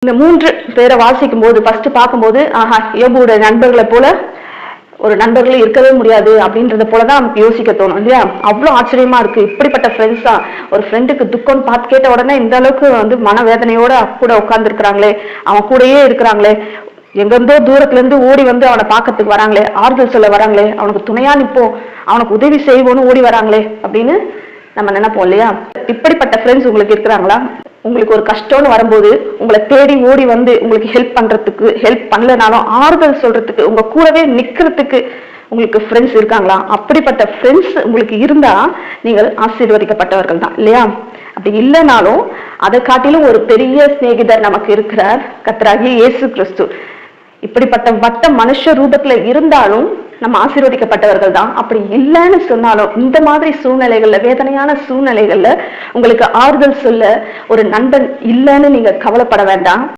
இந்த 3 பேரை வாசிக்கும் போது ஃபர்ஸ்ட் பார்க்கும்போது யோபுவோட நண்பர்களை போல ஒரு நண்பர்கள் இருக்கவே முடியாது அப்படின்றத போலதான் நமக்கு யோசிக்க தோணும் இல்லையா? அவ்வளவு ஆச்சரியமா இருக்கு. இப்படிப்பட்ட ஃப்ரெண்ட்ஸா, ஒரு ஃப்ரெண்டுக்கு துக்கம்னு பார்த்து கேட்ட உடனே இந்த அளவுக்கு மனவேதனையோட கூட உட்கார்ந்து இருக்கிறாங்களே, அவன் கூடயே இருக்கிறாங்களே, எங்கிருந்தோ தூரத்துல இருந்து ஓடி வந்து அவனை பார்க்கறதுக்கு வராங்களே, ஆறுதல் சொல்ல வராங்களே, அவனுக்கு துணையா நிப்போம், அவனுக்கு உதவி செய்வோன்னு ஓடி வராங்களே அப்படின்னு நம்ம நினைப்போம் இல்லையா? இப்படிப்பட்ட ஃப்ரெண்ட்ஸ் உங்களுக்கு இருக்கிறாங்களா? உங்களுக்கு ஒரு கஷ்டம்னு வரும்போது உங்களை தேடி ஓடி வந்து உங்களுக்கு ஹெல்ப் பண்றதுக்கு, ஹெல்ப் பண்ணலனாலும் ஆறுதல் சொல்றதுக்கு, உங்க கூடவே நிக்கிறதுக்கு உங்களுக்கு ஃப்ரெண்ட்ஸ் இருக்காங்களா? அப்படிப்பட்ட ஃப்ரெண்ட்ஸ் உங்களுக்கு இருந்தா நீங்கள் ஆசீர்வதிக்கப்பட்டவர்கள் தான் இல்லையா? அப்படி இல்லைனாலும் அதை காட்டிலும் ஒரு பெரிய சிநேகிதர் நமக்கு இருக்கிறார், கர்த்தராகிய இயேசு கிறிஸ்து. இப்படிப்பட்ட வட்ட மனுஷ ரூபத்துல இருந்தாலும் நம்ம ஆசீர்வதிக்கப்பட்டவர்கள் தான். அப்படி இல்லைன்னு சொன்னாலும் இந்த மாதிரி சூழ்நிலைகள்ல, வேதனையான சூழ்நிலைகள்ல உங்களுக்கு ஆறுதல் சொல்ல ஒரு நண்பன் இல்லைன்னு நீங்க கவலைப்பட வேண்டாம்.